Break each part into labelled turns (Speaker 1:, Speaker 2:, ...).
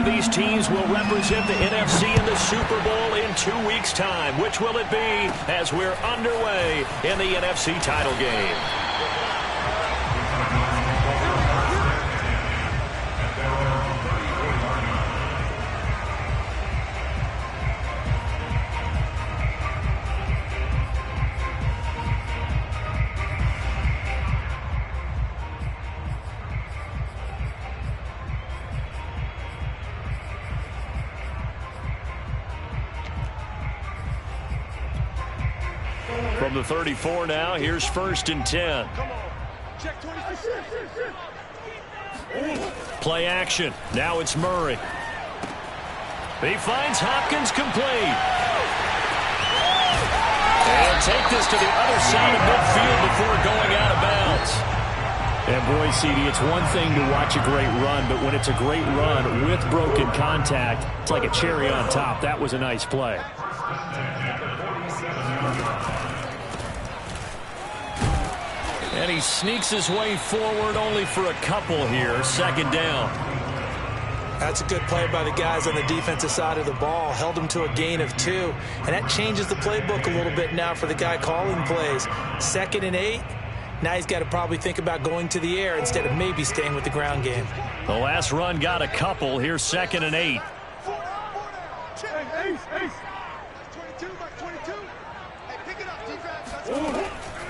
Speaker 1: of these teams will represent the NFC in the Super Bowl in 2 weeks' time? Which will it be as we're underway in the NFC title game? From the 34 now, here's 1st and 10. Play action. Now it's Murray. He finds Hopkins complete. And take this to the other side of midfield before going out of bounds.
Speaker 2: And boy, CD, it's one thing to watch a great run, but when it's a great run with broken contact, it's like a cherry on top. That was a nice play.
Speaker 1: And he sneaks his way forward only for a couple here. 2nd down.
Speaker 3: That's a good play by the guys on the defensive side of the ball. Held him to a gain of 2. And that changes the playbook a little bit now for the guy calling plays. 2nd and 8. Now he's got to probably think about going to the air instead of maybe staying with the ground game.
Speaker 1: The last run got a couple. Here's 2nd and 8.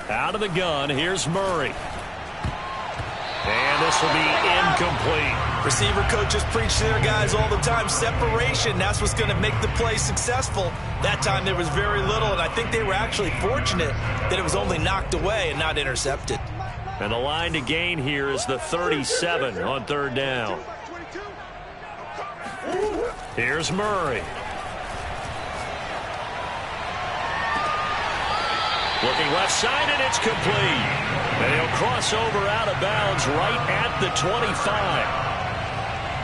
Speaker 1: Out of the gun, here's Murray. And this will be incomplete.
Speaker 3: Receiver coaches preach to their guys all the time. Separation, that's what's going to make the play successful. That time there was very little, and I think they were actually fortunate that it was only knocked away and not intercepted.
Speaker 1: And the line to gain here is the 37 on 3rd down. Here's Murray. Looking left side, and it's complete. And he'll cross over out of bounds right at the 25.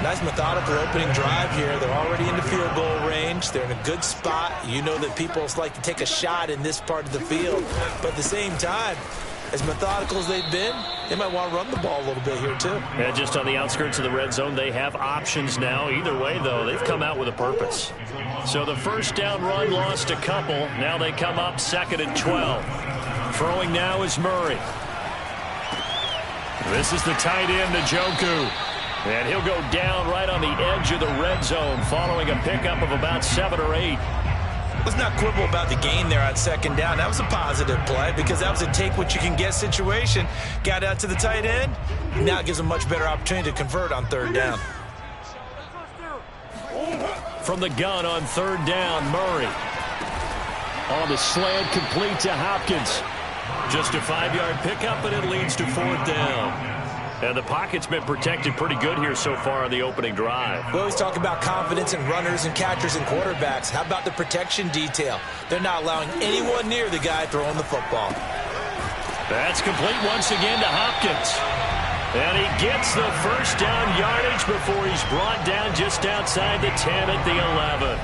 Speaker 3: Nice methodical opening drive here. They're already in the field goal range. They're in a good spot. You know that people like to take a shot in this part of the field. But at the same time, as methodical as they've been, they might want to run the ball a little bit here too.
Speaker 1: Yeah, just on the outskirts of the red zone, they have options now. Either way, though, they've come out with a purpose. So the 1st down run lost a couple. Now they come up 2nd and 12. Throwing now is Murray. This is the tight end, Njoku. And he'll go down right on the edge of the red zone following a pickup of about 7 or 8.
Speaker 3: Let's not quibble about the gain there on 2nd down. That was a positive play because that was a take-what-you-can-get situation. Got out to the tight end. Now it gives them a much better opportunity to convert on 3rd down.
Speaker 1: From the gun on 3rd down, Murray. On the slant, complete to Hopkins. Just a 5-yard pickup, and it leads to 4th down. And the pocket's been protected pretty good here so far on the opening drive.
Speaker 3: We always talk about confidence in runners and catchers and quarterbacks. How about the protection detail? They're not allowing anyone near the guy throwing the football.
Speaker 1: That's complete once again to Hopkins. And he gets the 1st down yardage before he's brought down just outside the 10 at the 11.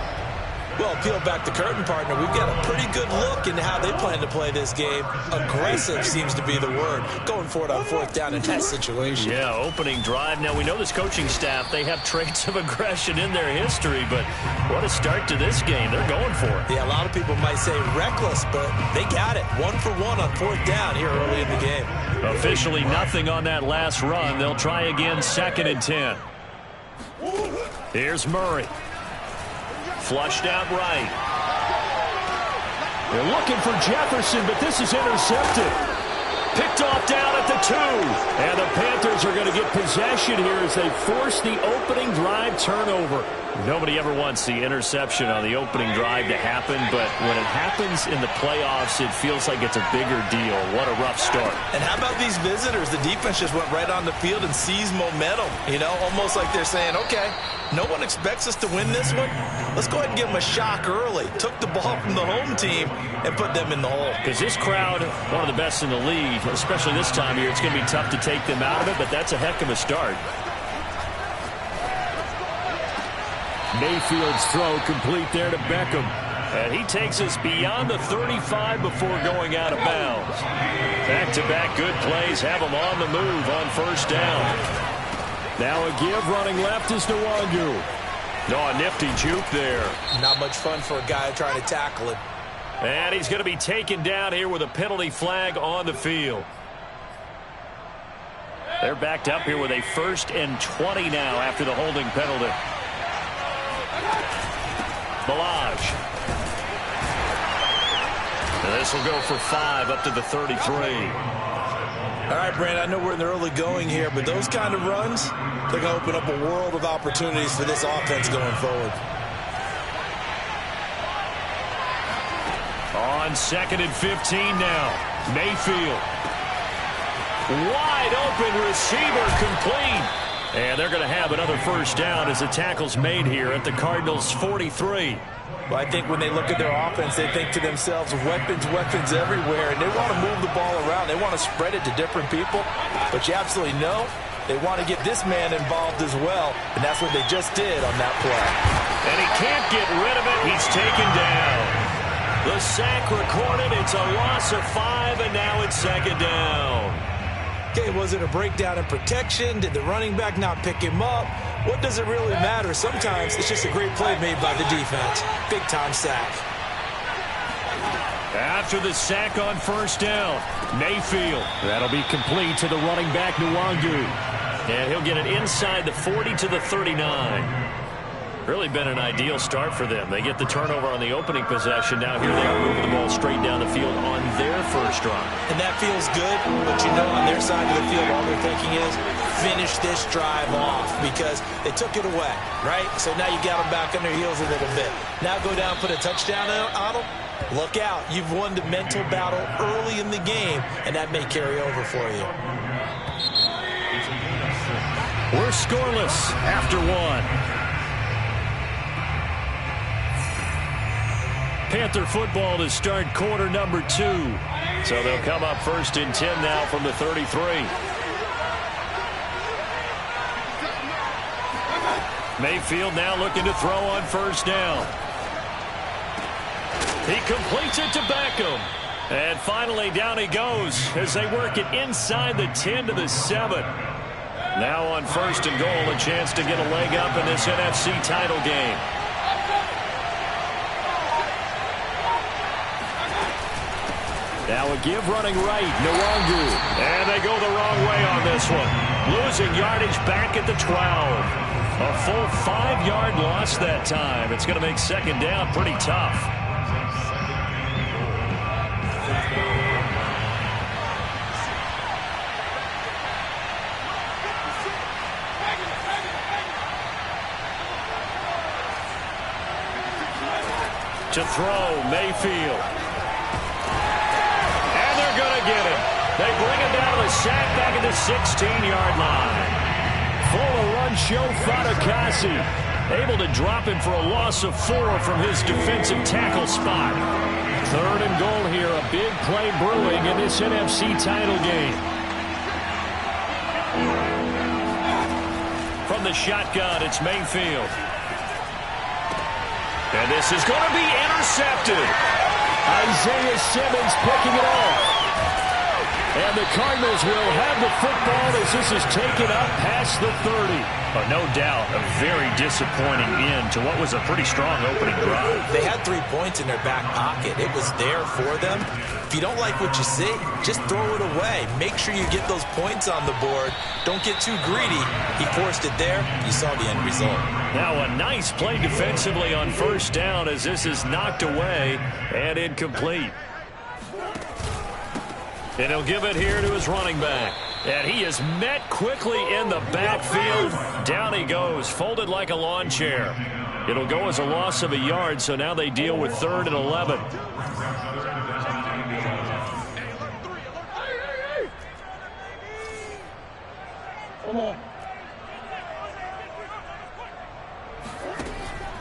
Speaker 3: Well, peel back the curtain, partner. We've got a pretty good look into how they plan to play this game. Aggressive seems to be the word. Going for it on 4th down in that situation.
Speaker 1: Yeah, opening drive. Now, we know this coaching staff, they have traits of aggression in their history, but what a start to this game. They're going for it.
Speaker 3: Yeah, a lot of people might say reckless, but they got it. 1 for 1 on 4th down here early in the game.
Speaker 1: Officially nothing on that last run. They'll try again 2nd and 10. Here's Murray. Flushed out right. They're looking for Jefferson, but this is intercepted. Picked off down at the 2. And the Panthers are going to get possession here as they force the opening drive turnover. Nobody ever wants the interception on the opening drive to happen, but when it happens in the playoffs, it feels like it's a bigger deal. What a rough start.
Speaker 3: And how about these visitors? The defense just went right on the field and seized momentum. You know, almost like they're saying, okay, no one expects us to win this one. Let's go ahead and give them a shock early. Took the ball from the home team and put them in the hole.
Speaker 1: Because this crowd, one of the best in the league, especially this time of year, it's going to be tough to take them out of it, but that's a heck of a start.
Speaker 2: Mayfield's throw complete there to Beckham.
Speaker 1: And he takes us beyond the 35 before going out of bounds. Back-to-back good plays have him on the move on 1st down.
Speaker 2: Now a give running left is Nwangu.
Speaker 1: No, a nifty juke there.
Speaker 3: Not much fun for a guy trying to tackle it.
Speaker 1: And he's going to be taken down here with a penalty flag on the field. They're backed up here with a 1st and 20 now after the holding penalty. Balaj. And this will go for 5 up to the 33.
Speaker 3: All right, Brand, I know we're in the early going here, but those kind of runs, they're going to open up a world of opportunities for this offense going forward.
Speaker 1: On 2nd and 15 now. Mayfield. Wide open receiver, complete. And they're going to have another 1st down as the tackle's made here at the Cardinals' 43.
Speaker 3: Well, I think when they look at their offense, they think to themselves, weapons, weapons everywhere, and they want to move the ball around. They want to spread it to different people, but you absolutely know they want to get this man involved as well, and that's what they just did on that play.
Speaker 1: And he can't get rid of it. He's taken down. The sack recorded. It's a loss of 5, and now it's 2nd down.
Speaker 3: Okay, was it a breakdown in protection? Did the running back not pick him up? What does it really matter? Sometimes it's just a great play made by the defense. Big-time sack.
Speaker 1: After the sack on 1st down, Mayfield. That'll be complete to the running back, Nwangu. And he'll get it inside the 40 to the 39. Really been an ideal start for them. They get the turnover on the opening possession. Now here they are moving the ball straight down the field on their 1st drive.
Speaker 3: And that feels good, but you know on their side of the field all they're thinking is finish this drive off because they took it away, right? So now you got them back on their heels a little bit. Now go down, put a touchdown on them. Look out. You've won the mental battle early in the game, and that may carry over for you.
Speaker 1: We're scoreless after 1. Panther football to start quarter number 2. So they'll come up 1st and 10 now from the 33. Mayfield now looking to throw on 1st down. He completes it to Beckham. And finally down he goes as they work it inside the 10 to the 7. Now on 1st and goal, a chance to get a leg up in this NFC title game. Now a give running right, Nwangu. And they go the wrong way on this one. Losing yardage back at the 12. A full 5-yard loss that time. It's going to make 2nd down pretty tough. To throw, Mayfield. Get him. They bring him down to the sack back at the 16-yard line. Full of run show, Fatukasi. Able to drop him for a loss of 4 from his defensive tackle spot. 3rd and goal here. A big play brewing in this NFC title game. From the shotgun, it's Mayfield. And this is going to be intercepted.
Speaker 2: Isaiah Simmons picking it off. And the Cardinals will have the football as this is taken up past the 30.
Speaker 1: No doubt, a very disappointing end to what was a pretty strong opening drive.
Speaker 3: They had 3 points in their back pocket. It was there for them. If you don't like what you see, just throw it away. Make sure you get those points on the board. Don't get too greedy. He forced it there. You saw the end result.
Speaker 1: Now a nice play defensively on 1st down as this is knocked away and incomplete. And he'll give it here to his running back. And he is met quickly in the backfield. Down he goes, folded like a lawn chair. It'll go as a loss of a yard, so now they deal with 3rd and 11.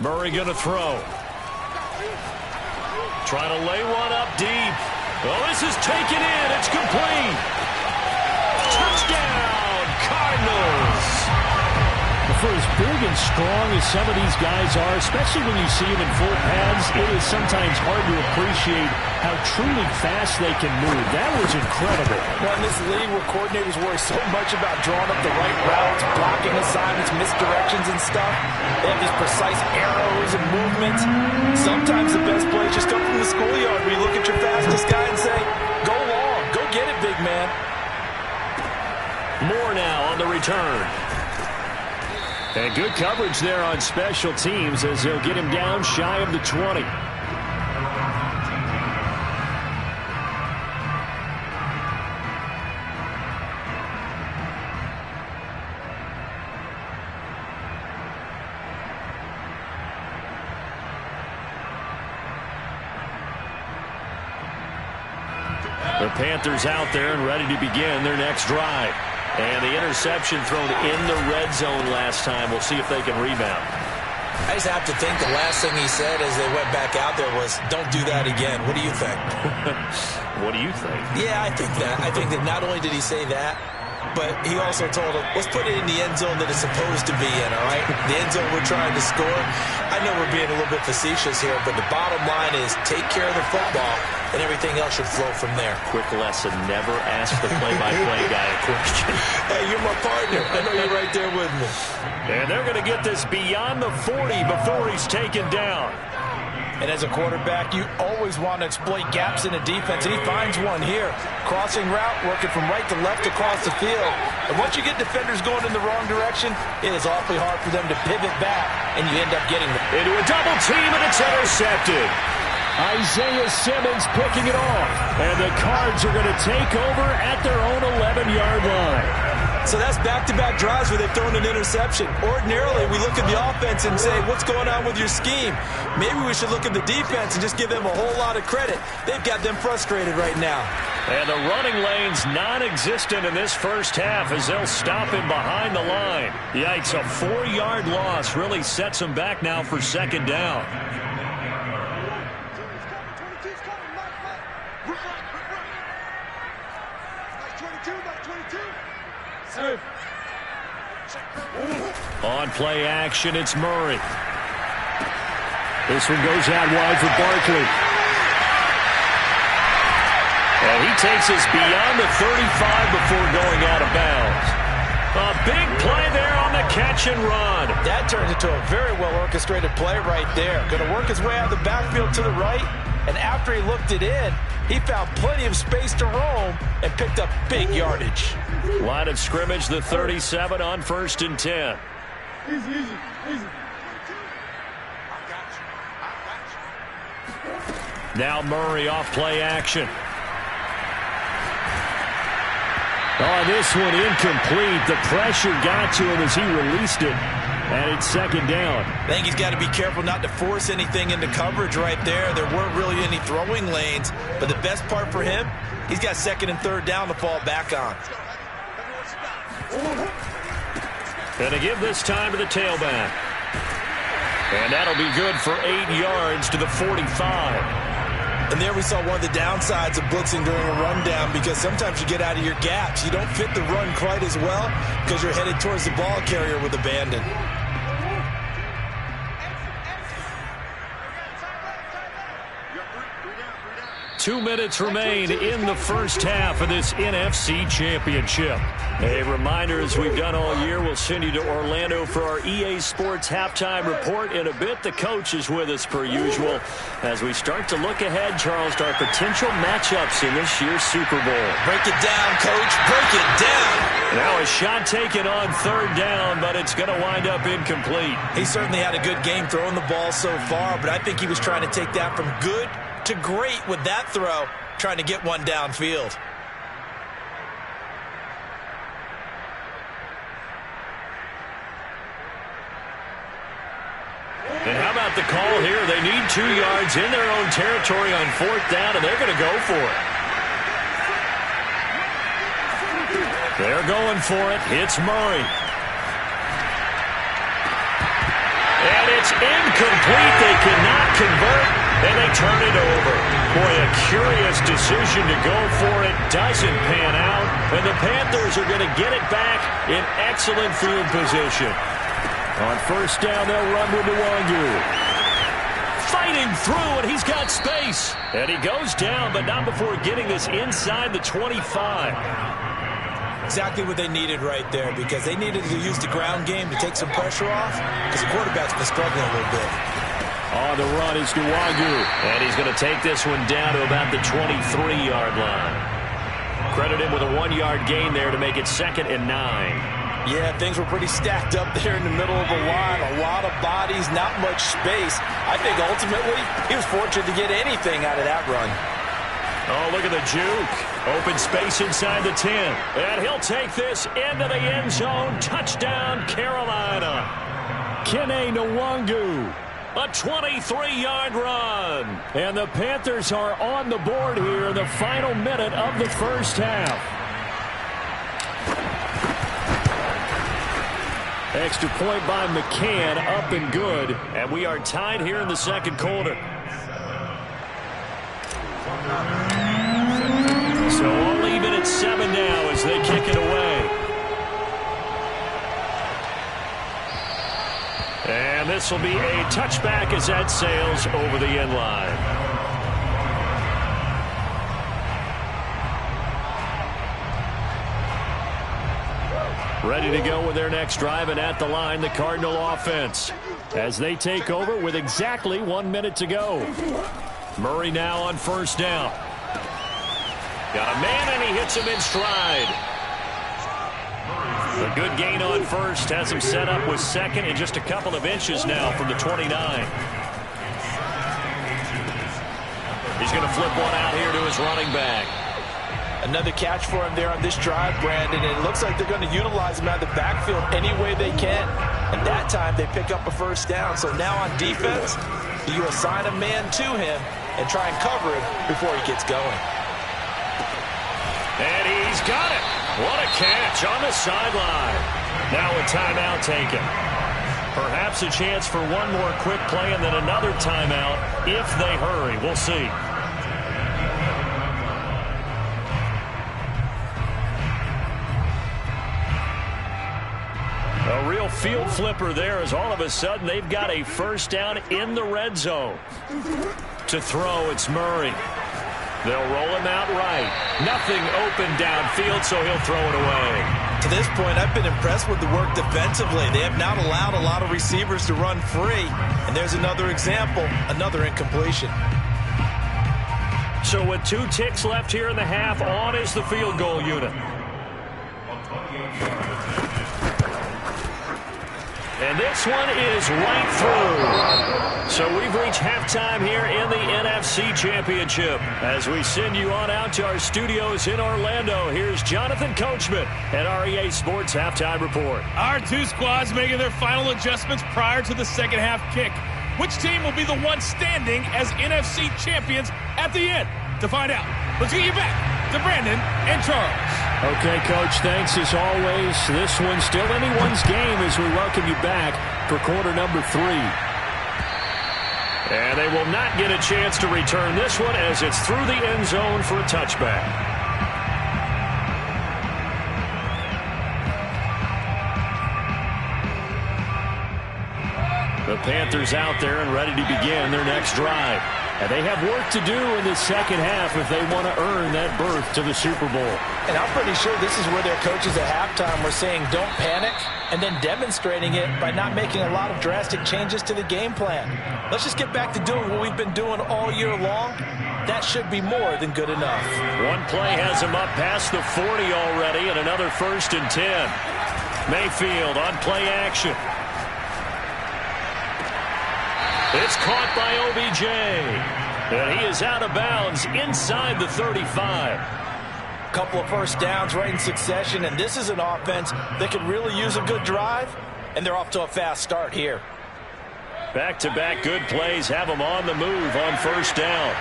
Speaker 1: Murray going to throw. Trying to lay one up deep. Well, this is taken in. It's complete. Touchdown, Cardinals.
Speaker 2: The
Speaker 1: for as big and strong as some of these guys are, especially when you see them in full pads, it is sometimes hard to appreciate how truly fast they can move. That was incredible.
Speaker 3: Well, in this league where coordinators worry so much about drawing up the right routes, blocking assignments, misdirections and stuff, they have these precise arrows and movements. Sometimes the best plays just come from the schoolyard where you look at your fastest guy and say, go long, go get it, big man.
Speaker 1: More now on the return. And good coverage there on special teams as they'll get him down shy of the 20. The Panthers out there and ready to begin their next drive. And the interception thrown in the red zone last time. We'll see if they can rebound.
Speaker 3: I just have to think the last thing he said as they went back out there was, don't do that again. What do you think?
Speaker 1: What do you think?
Speaker 3: Yeah, I think that. I think that not only did he say that, but he also told him, let's put it in the end zone that it's supposed to be in, all right? The end zone we're trying to score. I know we're being a little bit facetious here, but the bottom line is take care of the football, and everything else should flow from there.
Speaker 1: Quick lesson, never ask the play-by-play guy a question.
Speaker 3: Hey, you're my partner. I know you're right there with me.
Speaker 1: And they're going to get this beyond the 40 before he's taken down.
Speaker 3: And as a quarterback, you always want to exploit gaps in the defense, and he finds one here. Crossing route, working from right to left across the field. And once you get defenders going in the wrong direction, it is awfully hard for them to pivot back, and you end up getting them.
Speaker 1: Into a double team, and it's intercepted.
Speaker 2: Isaiah Simmons picking it off.
Speaker 1: And the Cards are going to take over at their own 11-yard line.
Speaker 3: So that's back-to-back drives where they've thrown an interception. Ordinarily, we look at the offense and say, what's going on with your scheme? Maybe we should look at the defense and just give them a whole lot of credit. They've got them frustrated right now.
Speaker 1: And the running lane's non-existent in this first half as they'll stop him behind the line. Yikes, a 4-yard loss really sets him back now for second down. On play action, it's Murray.
Speaker 2: This one goes out wide for Barkley.
Speaker 1: And he takes us beyond the 35 before going out of bounds. A big play there on the catch and run.
Speaker 3: That turns into a very well-orchestrated play right there. Going to work his way out of the backfield to the right. And after he looked it in, he found plenty of space to roam and picked up big yardage.
Speaker 1: Line of scrimmage, the 37 on 1st and 10.
Speaker 4: Easy.
Speaker 1: Now Murray off play action. Oh, this one incomplete. The pressure got to him as he released it. And it's second down.
Speaker 3: I think he's got to be careful not to force anything into coverage right there. There weren't really any throwing lanes. But the best part for him, he's got second and third down to fall back on.
Speaker 1: Going to give this time to the tailback. And that'll be good for 8 yards to the 45.
Speaker 3: And there we saw one of the downsides of blitzing during a rundown, because sometimes you get out of your gaps. You don't fit the run quite as well because you're headed towards the ball carrier with abandon.
Speaker 1: 2 minutes remain in the first half of this NFC Championship. A reminder, as we've done all year, we'll send you to Orlando for our EA Sports halftime report in a bit. The coach is with us per usual as we start to look ahead, Charles, to our potential matchups in this year's Super Bowl.
Speaker 3: Break it down, Coach. Break it down.
Speaker 1: Now a shot taken on third down, but it's going to wind up incomplete.
Speaker 3: He certainly had a good game throwing the ball so far, but I think he was trying to take that from good to great with that throw, trying to get one downfield.
Speaker 1: And how about the call here? They need 2 yards in their own territory on fourth down, and they're going to go for it. They're going for it. It's Murray. And it's incomplete. They cannot convert, and they turn it over. Boy, a curious decision to go for it. Doesn't pan out, and the Panthers are going to get it back in excellent field position. On first down, they'll run with Nwangu. Fighting through, and he's got space. And he goes down, but not before getting this inside the 25.
Speaker 3: Exactly what they needed right there, because they needed to use the ground game to take some pressure off, because the quarterback's been struggling a little bit.
Speaker 1: On the run is Nwangu, and he's going to take this one down to about the 23-yard line. Credit him with a 1-yard gain there to make it 2nd and 9.
Speaker 3: Yeah, things were pretty stacked up there in the middle of the line. A lot of bodies, not much space. I think ultimately he was fortunate to get anything out of that run.
Speaker 1: Oh, look at the juke. Open space inside the 10. And he'll take this into the end zone. Touchdown, Carolina. Kene Nwangu. A 23-yard run. And the Panthers are on the board here in the final minute of the first half. Extra point by McCann, up and good. And we are tied here in the second quarter. So all even at 7 now as they kick it away. And this will be a touchback as that sails over the end line. Ready to go with their next drive, and at the line, the Cardinal offense, as they take over with exactly 1 minute to go. Murray now on first down. Got a man, and he hits him in stride. A good gain on first has him set up with second and just a couple of inches now from the 29. He's going to flip one out here to his running back.
Speaker 3: Another catch for him there on this drive, Brandon. And it looks like they're going to utilize him out of the backfield any way they can. And that time they pick up a first down. So now on defense, you assign a man to him and try and cover him before he gets going.
Speaker 1: And he's got it. What a catch on the sideline. Now a timeout taken. Perhaps a chance for one more quick play and then another timeout if they hurry. We'll see. A real field flipper there as all of a sudden they've got a first down in the red zone. To throw, it's Murray. They'll roll him out right. Nothing open downfield, so he'll throw it away.
Speaker 3: To this point, I've been impressed with the work defensively. They have not allowed a lot of receivers to run free. And there's another example, another incompletion.
Speaker 1: So with 2 ticks left here in the half, on is the field goal unit. And this one is right through. So we've reached halftime here in the NFC Championship. As we send you on out to our studios in Orlando, here's Jonathan Coachman at REA Sports Halftime Report.
Speaker 2: Our 2 squads making their final adjustments prior to the second half kick. Which team will be the one standing as NFC champions at the end? To find out, let's get you back to Brandon and Charles.
Speaker 1: Okay, Coach, thanks as always. This one's still anyone's game as we welcome you back for quarter number 3. And they will not get a chance to return this one as it's through the end zone for a touchback. The Panthers out there and ready to begin their next drive. And they have work to do in the second half if they want to earn that berth to the Super Bowl.
Speaker 3: And I'm pretty sure this is where their coaches at halftime were saying don't panic, and then demonstrating it by not making a lot of drastic changes to the game plan. Let's just get back to doing what we've been doing all year long. That should be more than good enough. One play has him up past the 40 already, and another 1st and 10. Mayfield on play action. It's caught by OBJ. And he is out of bounds inside the 35. Couple of first downs right in succession, and this is an offense that could really use a good drive, and they're off to a fast start here. Back-to-back good plays have them on the move on first down.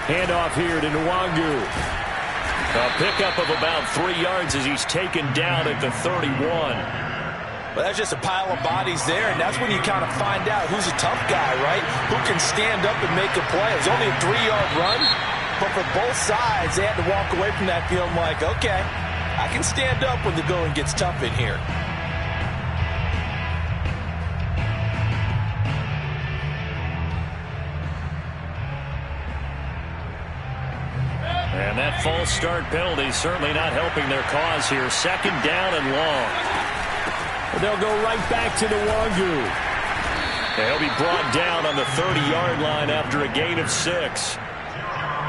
Speaker 3: Handoff here to Nwangu. A pickup of about 3 yards as he's taken down at the 31. Well, that's just a pile of bodies there, and that's when you kind of find out who's a tough guy, right? Who can stand up and make a play. It was only a 3-yard run, but for both sides, they had to walk away from that feeling like, okay, I can stand up when the going gets tough in here.
Speaker 1: And that false start penalty certainly not helping their cause here. Second down and long. They'll go right back to Nwangu. He'll be brought down on the 30-yard line after a gain of 6.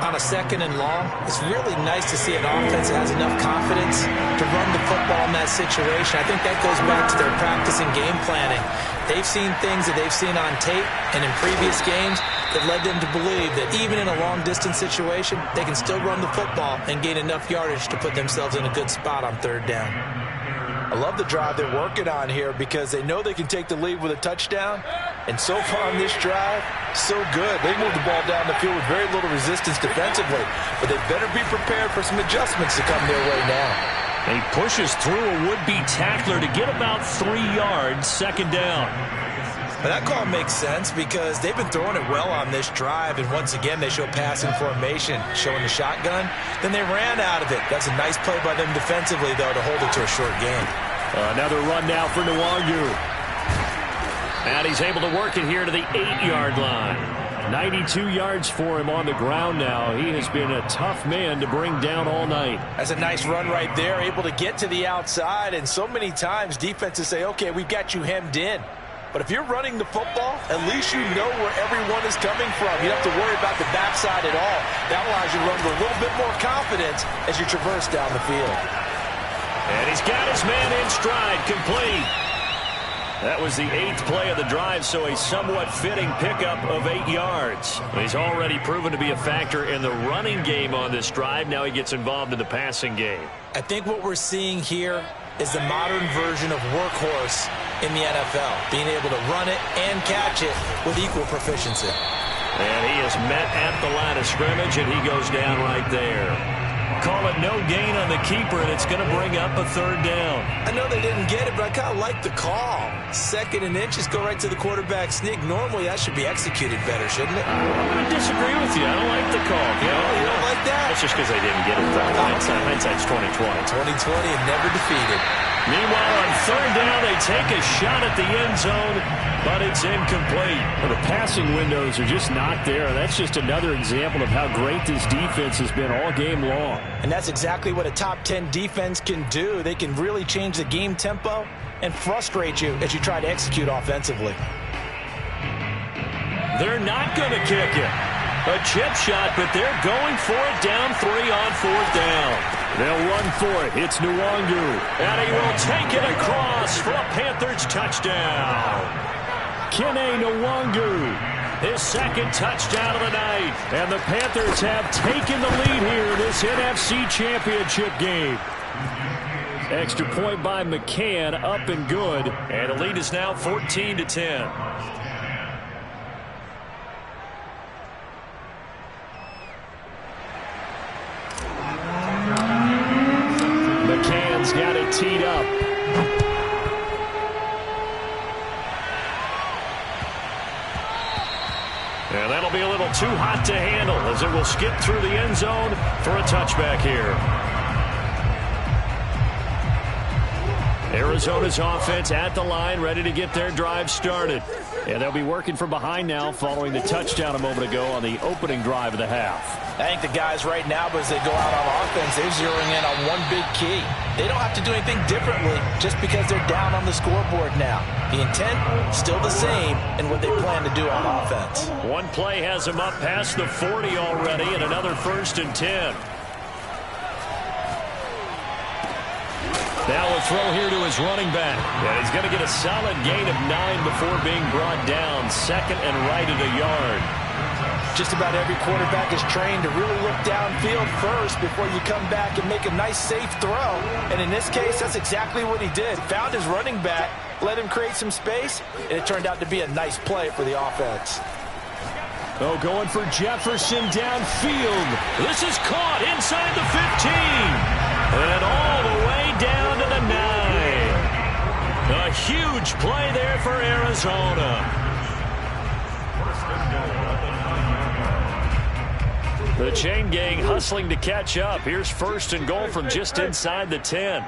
Speaker 3: On a second and long, it's really nice to see an offense that has enough confidence to run the football in that situation. I think that goes back to their practice and game planning. They've seen things that they've seen on tape and in previous games that led them to believe that even in a long-distance situation, they can still run the football and gain enough yardage to put themselves in a good spot on third down. I love the drive they're working on here because they know they can take the lead with a touchdown. And so far on this drive, so good. They moved the ball down the field with very little resistance defensively. But they better be prepared for some adjustments to come their way now.
Speaker 1: He pushes through a would-be tackler to get about 3 yards, second down.
Speaker 3: But that call makes sense because they've been throwing it well on this drive. And once again, they show passing formation, showing the shotgun. Then they ran out of it. That's a nice play by them defensively, though, to hold it to a short game.
Speaker 1: Another run now for Nwangu. And he's able to work it here to the 8-yard line. 92 yards for him on the ground now. He has been a tough man to bring down all night.
Speaker 3: That's a nice run right there, able to get to the outside. And so many times defenses say, okay, we've got you hemmed in. But if you're running the football, at least you know where everyone is coming from. You don't have to worry about the backside at all. That allows you to run with a little bit more confidence as you traverse down the field.
Speaker 1: And he's got his man in stride, complete. That was the 8th play of the drive, so a somewhat fitting pickup of 8 yards. He's already proven to be a factor in the running game on this drive. Now he gets involved in the passing game.
Speaker 3: I think what we're seeing here is the modern version of workhorse in the NFL, being able to run it and catch it with equal proficiency.
Speaker 1: And he is met at the line of scrimmage, and he goes down right there. Call it no gain on the keeper, and it's going to bring up a third down.
Speaker 3: I know they didn't get it, but I kind of like the call. Second and inches, go right to the quarterback sneak. Normally, that should be executed better, shouldn't it?
Speaker 1: I'm going to disagree with you. I don't like the call.
Speaker 3: You don't like that?
Speaker 1: That's just because they didn't get it, though. Hindsight's 2020.
Speaker 3: 2020 and never defeated.
Speaker 1: Meanwhile, on third down, they take a shot at the end zone, but it's incomplete. Well, the passing windows are just not there. That's just another example of how great this defense has been all game long.
Speaker 3: And that's exactly what a top 10 defense can do. They can really change the game tempo and frustrate you as you try to execute offensively.
Speaker 1: They're not going to kick it. A chip shot, but they're going for it down 3 on fourth down. They'll run for it. It's Nwangu. And he will take it across for a Panthers touchdown. Kene Nwangu, his second touchdown of the night. And the Panthers have taken the lead here in this NFC Championship game. Extra point by McCann, up and good. And the lead is now 14-10. McCann's got it teed up. And that'll be a little too hot to handle as it will skip through the end zone for a touchback here. Arizona's offense at the line, ready to get their drive started. And they'll be working from behind now following the touchdown a moment ago on the opening drive of the half.
Speaker 3: I think the guys right now, as they go out on offense, they're zeroing in on one big key. They don't have to do anything differently just because they're down on the scoreboard now. The intent, still the same in what they plan to do on offense.
Speaker 1: One play has them up past the 40 already, and another 1st and 10. Now a throw here to his running back. And he's going to get a solid gain of 9 before being brought down. Second and right at a yard.
Speaker 3: Just about every quarterback is trained to really look downfield first before you come back and make a nice, safe throw. And in this case, that's exactly what he did. Found his running back, let him create some space, and it turned out to be a nice play for the offense.
Speaker 1: Oh, going for Jefferson downfield. This is caught inside the 15. And all the way down to the 9. A huge play there for Arizona. The chain gang hustling to catch up. Here's 1st and goal from just inside the 10.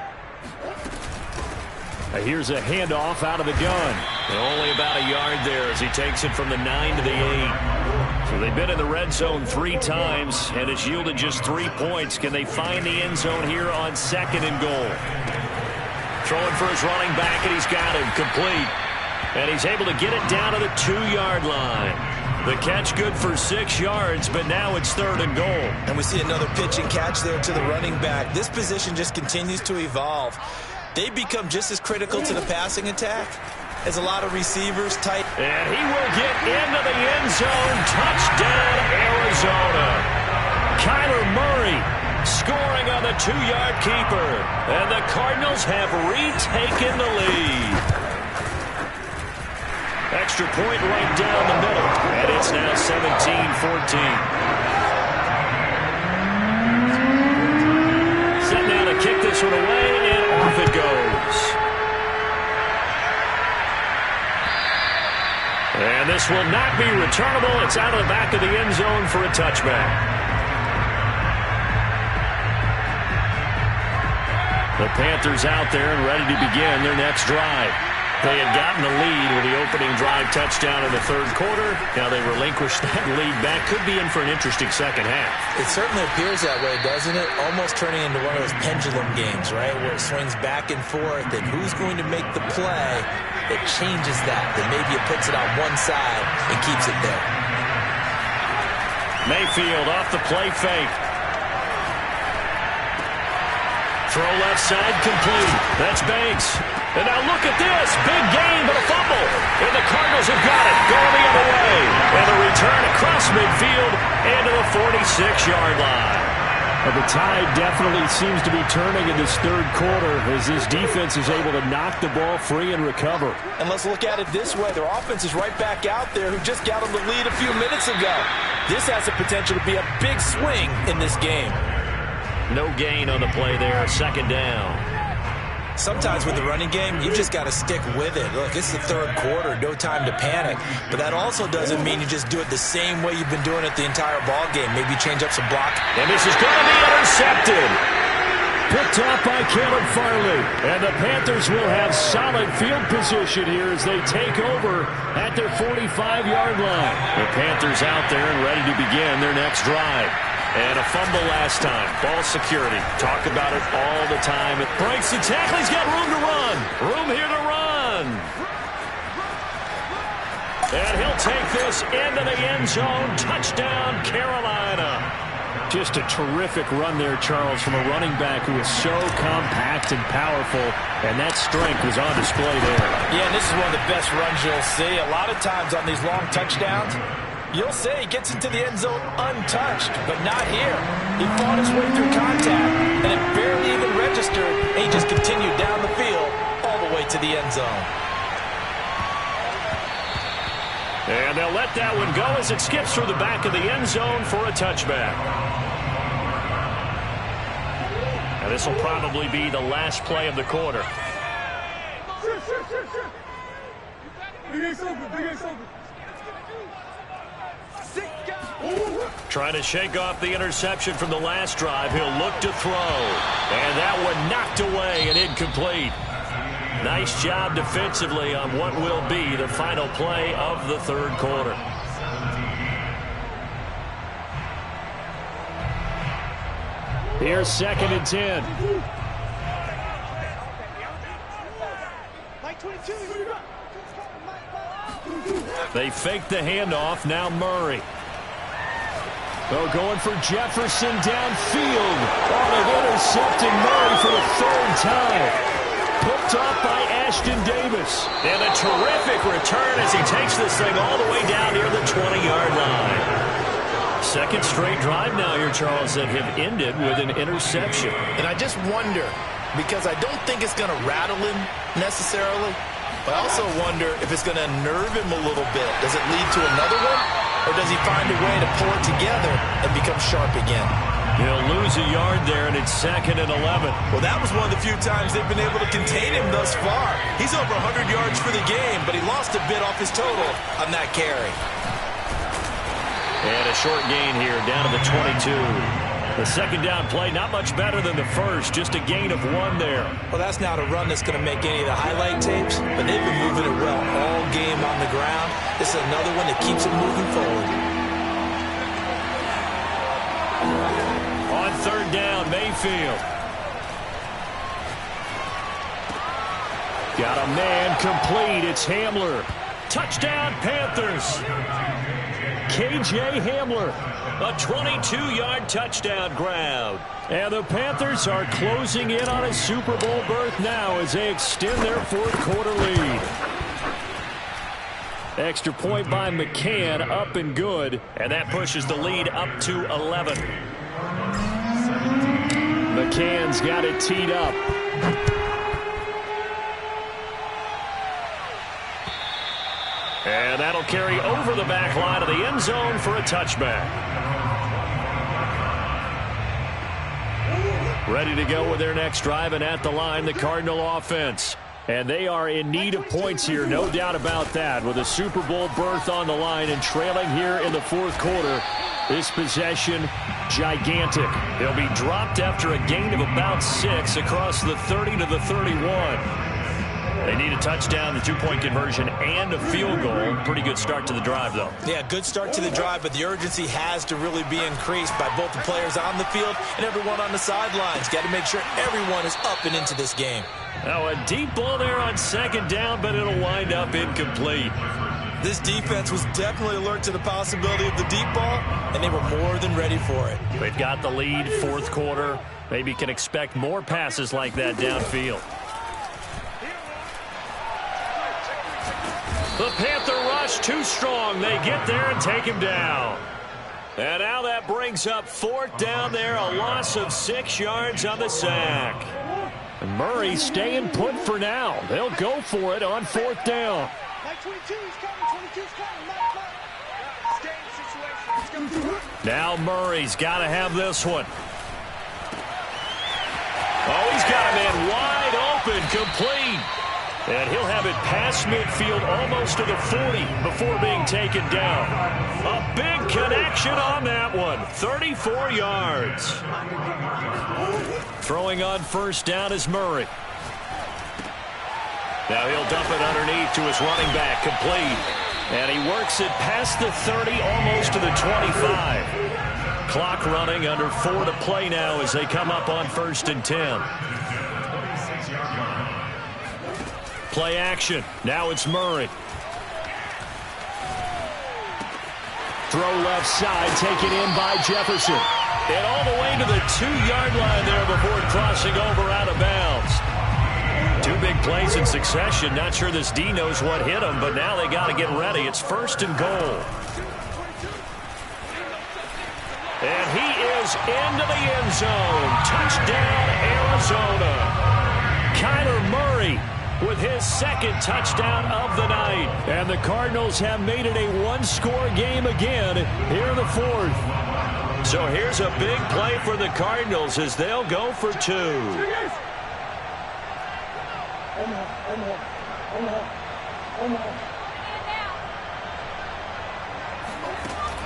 Speaker 1: Here's a handoff out of the gun. And only about a yard there as he takes it from the 9 to the 8. So they've been in the red zone 3 times, and it's yielded just 3 points. Can they find the end zone here on 2nd and goal? Throwing for his running back, and he's got him complete. And he's able to get it down to the 2-yard line. The catch good for 6 yards, but now it's 3rd and goal.
Speaker 3: And we see another pitch and catch there to the running back. This position just continues to evolve. They become just as critical to the passing attack as a lot of receivers tight.
Speaker 1: And he will get into the end zone. Touchdown, Arizona. Kyler Murray scoring on the 2-yard keeper. And the Cardinals have retaken the lead. Extra point right down the middle. And it's now 17-14. Set now to kick this one away, and off it goes. And this will not be returnable. It's out of the back of the end zone for a touchback. The Panthers out there and ready to begin their next drive. They had gotten the lead with the opening drive touchdown in the 3rd quarter. Now they relinquished that lead back. Could be in for an interesting second half.
Speaker 3: It certainly appears that way, doesn't it? Almost turning into one of those pendulum games, right? Where it swings back and forth, and who's going to make the play that changes that? That maybe it puts it on one side and keeps it there.
Speaker 1: Mayfield off the play fake. Throw left side complete. That's Banks. And now look at this. Big gain, but a fumble. And the Cardinals have got it. Going the other way. And a return across midfield and to the 46-yard line.
Speaker 5: Well, the tide definitely seems to be turning in this 3rd quarter as this defense is able to knock the ball free and recover.
Speaker 3: And let's look at it this way. Their offense is right back out there who just got them the lead a few minutes ago. This has the potential to be a big swing in this game.
Speaker 1: No gain on the play there. 2nd down.
Speaker 3: Sometimes with the running game, you just got to stick with it. Look, it's the 3rd quarter, no time to panic. But that also doesn't mean you just do it the same way you've been doing it the entire ball game. Maybe change up some block.
Speaker 1: And this is going to be intercepted.
Speaker 5: Picked off by Caleb Farley. And the Panthers will have solid field position here as they take over at their 45-yard line.
Speaker 1: The Panthers out there and ready to begin their next drive. And a fumble last time. Ball security. Talk about it all the time. It breaks the tackle. He's got room to run. Room here to run. And he'll take this into the end zone. Touchdown, Carolina.
Speaker 5: Just a terrific run there, Charles, from a running back who is so compact and powerful. And that strength was on display there.
Speaker 3: Yeah, and this is one of the best runs you'll see. A lot of times on these long touchdowns, you'll say he gets into the end zone untouched, but not here. He fought his way through contact, and it barely even registered, and he just continued down the field all the way to the end zone.
Speaker 1: And they'll let that one go as it skips through the back of the end zone for a touchback. And this will probably be the last play of the quarter. Trying to shake off the interception from the last drive. He'll look to throw. And that one knocked away and incomplete. Nice job defensively on what will be the final play of the 3rd quarter.
Speaker 5: Here's 2nd and 10.
Speaker 1: They fake the handoff. Now Murray.
Speaker 5: Oh, going for Jefferson downfield. Oh, they've intercepted Murray for the 3rd time. Picked off by Ashton Davis.
Speaker 1: And a terrific return as he takes this thing all the way down near the 20-yard line. 2nd straight drive now here, Charles, that have ended with an interception.
Speaker 3: And I just wonder, because I don't think it's going to rattle him necessarily, but I also wonder if it's going to unnerve him a little bit. Does it lead to another one? Or does he find a way to pull it together and become sharp again?
Speaker 1: He'll lose a yard there, and it's 2nd and 11.
Speaker 3: Well, that was one of the few times they've been able to contain him thus far. He's over 100 yards for the game, but he lost a bit off his total on that carry.
Speaker 1: And a short gain here, down to the 22. The second down play, not much better than the first, just a gain of 1 there.
Speaker 3: Well, that's not a run that's going to make any of the highlight tapes, but they've been moving it well all game on the ground. This is another one that keeps it moving forward.
Speaker 1: On third down, Mayfield. Got a man complete. It's Hamler. Touchdown, Panthers. K.J. Hamler. A 22-yard touchdown grab. And the Panthers are closing in on a Super Bowl berth now as they extend their fourth-quarter lead. Extra point by McCann, up and good. And that pushes the lead up to 11. McCann's got it teed up. And that'll carry over the back line of the end zone for a touchback. Ready to go with their next drive, and at the line, the Cardinal offense. And they are in need of points here, no doubt about that. With a Super Bowl berth on the line and trailing here in the fourth quarter, this possession, gigantic. They'll be dropped after a gain of about 6 across the 30 to the 31. They need a touchdown, the two-point conversion, and a field goal. Pretty good start to the drive, though.
Speaker 3: Yeah, good start to the drive, but the urgency has to really be increased by both the players on the field and everyone on the sidelines. Got to make sure everyone is up and into this game.
Speaker 1: Now, a deep ball there on second down, but it'll wind up incomplete.
Speaker 3: This defense was definitely alert to the possibility of the deep ball, and they were more than ready for it.
Speaker 1: They've got the lead, fourth quarter. Maybe can expect more passes like that downfield. The Panther rush too strong. They get there and take him down. And now that brings up fourth down there. A loss of 6 yards on the sack. And Murray staying put for now. They'll go for it on fourth down. Now Murray's got to have this one. Oh, he's got a man wide open, complete. And he'll have it past midfield almost to the 40 before being taken down. A big connection on that one. 34 yards. Throwing on first down is Murray. Now he'll dump it underneath to his running back, complete. And he works it past the 30, almost to the 25. Clock running, under 4 to play now as they come up on first and 10. Play action. Now it's Murray. Throw left side, taken in by Jefferson. And all the way to the 2-yard line there before crossing over out of bounds. 2 big plays in succession. Not sure this D knows what hit him, but now they got to get ready. It's first and goal. And he is into the end zone. Touchdown, Arizona. Kyler Murray with his second touchdown of the night. And the Cardinals have made it a one-score game again here in the fourth. So here's a big play for the Cardinals as they'll go for 2.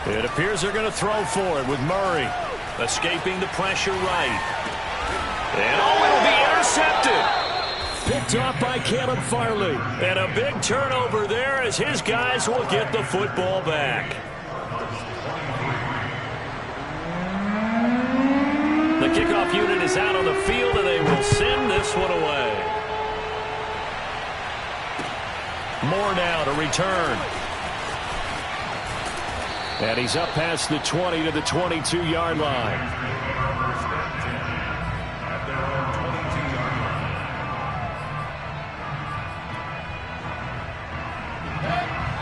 Speaker 1: It appears they're going to throw for it with Murray. Escaping the pressure right. And it'll be intercepted. Picked off by Caleb Farley. And a big turnover there as his guys will get the football back. The kickoff unit is out on the field, and they will send this one away. Moore now to return. And he's up past the 20 to the 22-yard line.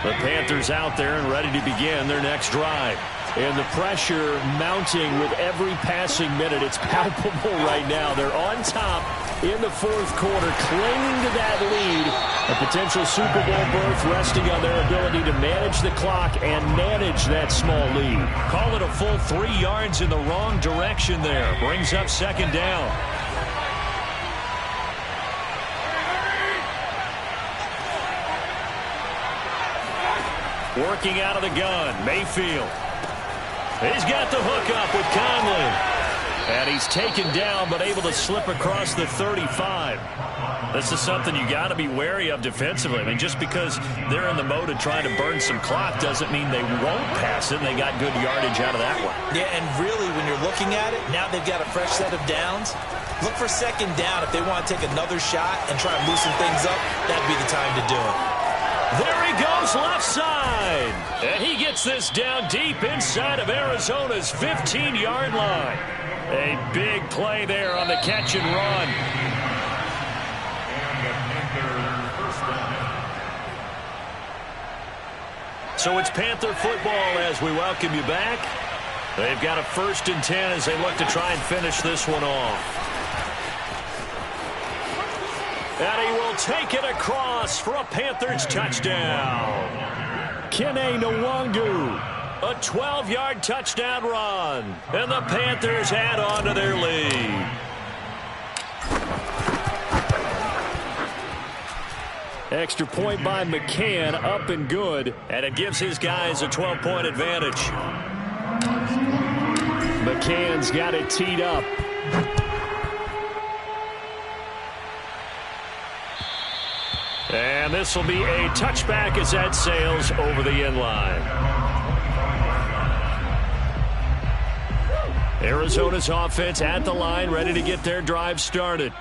Speaker 1: The Panthers out there and ready to begin their next drive. And the pressure mounting with every passing minute. It's palpable right now. They're on top in the fourth quarter, clinging to that lead. A potential Super Bowl berth resting on their ability to manage the clock and manage that small lead. Call it a full 3 yards in the wrong direction there. Brings up second down. Working out of the gun, Mayfield. He's got the hook up with Conley. And he's taken down, but able to slip across the 35. This is something you got to be wary of defensively. I mean, just because they're in the mode of trying to burn some clock doesn't mean they won't pass it. And they got good yardage out of that one.
Speaker 3: Yeah, and really, when you're looking at it, now they've got a fresh set of downs. Look for second down if they want to take another shot and try and loosen things up. That'd be the time to do it.
Speaker 1: There he goes left side. And he gets this down deep inside of Arizona's 15-yard line. A big play there on the catch and run. So it's Panther football as we welcome you back. They've got a 1st and 10 as they look to try and finish this one off. And he will take it across for a Panthers touchdown. Kene Nwangu. A 12-yard touchdown run. And the Panthers add on to their lead. Extra point by McCann, up and good. And it gives his guys a 12-point advantage. McCann's got it teed up. And this will be a touchback as that sails over the end line. Arizona's offense at the line, ready to get their drive started.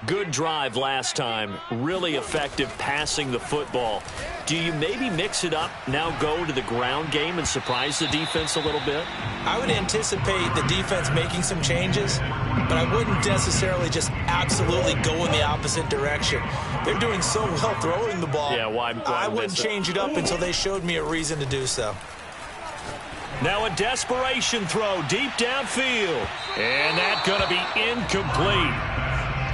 Speaker 1: Good drive last time. Really effective passing the football. Do you maybe mix it up, now go to the ground game and surprise the defense a little bit?
Speaker 3: I would anticipate the defense making some changes, but I wouldn't necessarily just absolutely go in the opposite direction. They're doing so well throwing the ball.
Speaker 1: Yeah, why
Speaker 3: I wouldn't change it up until they showed me a reason to do so.
Speaker 1: Now a desperation throw deep downfield. And that's going to be incomplete.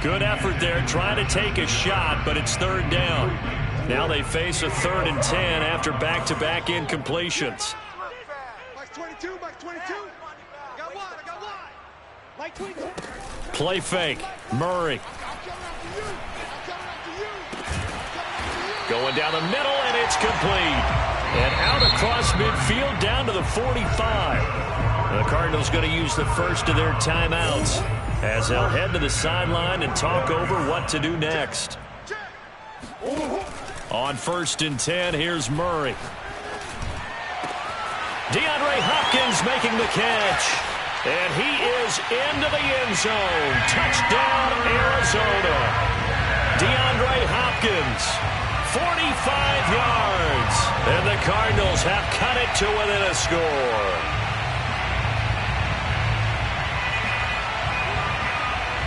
Speaker 1: Good effort there trying to take a shot, but it's 3rd down. Now they face a 3rd and 10 after back-to-back incompletions. Play fake. Murray. Going down the middle, and it's complete. And out across midfield down to the 45. The Cardinals going to use the first of their timeouts as they'll head to the sideline and talk over what to do next. On 1st and 10, here's Murray. DeAndre Hopkins making the catch. And he is into the end zone. Touchdown, Arizona. DeAndre Hopkins. 45 yards. And the Cardinals have cut it to within a score.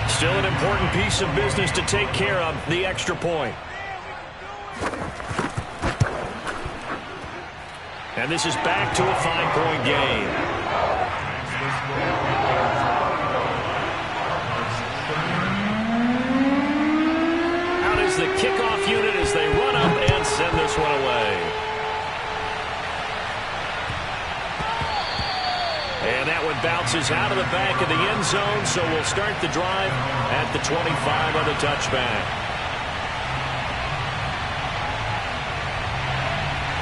Speaker 1: Still an important piece of business to take care of, the extra point. And this is back to a 5-point game. Out is the kickoff unit as they run up and send this one away. And that one bounces out of the back of the end zone, so we'll start the drive at the 25 on the touchback.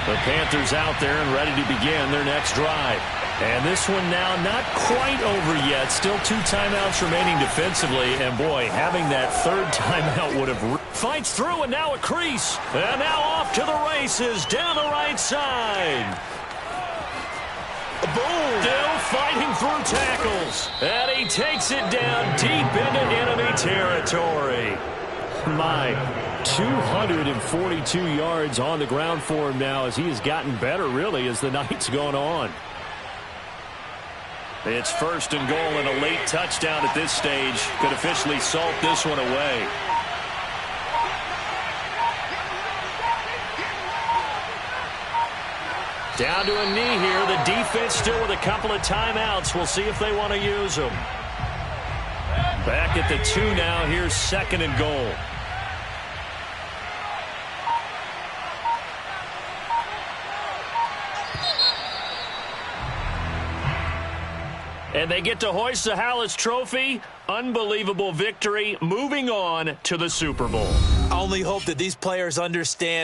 Speaker 1: The Panthers out there and ready to begin their next drive. And this one now not quite over yet. Still 2 timeouts remaining defensively. And, boy, having that 3rd timeout would have... Fights through, and now a crease. And now off to the races down the right side. Boom! Still fighting through tackles. And he takes it down deep into enemy territory. My 242 yards on the ground for him now as he has gotten better, really, as the night's gone on. It's 1st and goal and a late touchdown at this stage. Could officially salt this one away. Down to a knee here. The defense still with a couple of timeouts. We'll see if they want to use them. Back at the 2 now. Here's 2nd and goal. And they get to hoist the Hallis Trophy. Unbelievable victory. Moving on to the Super Bowl.
Speaker 3: I only hope that these players understand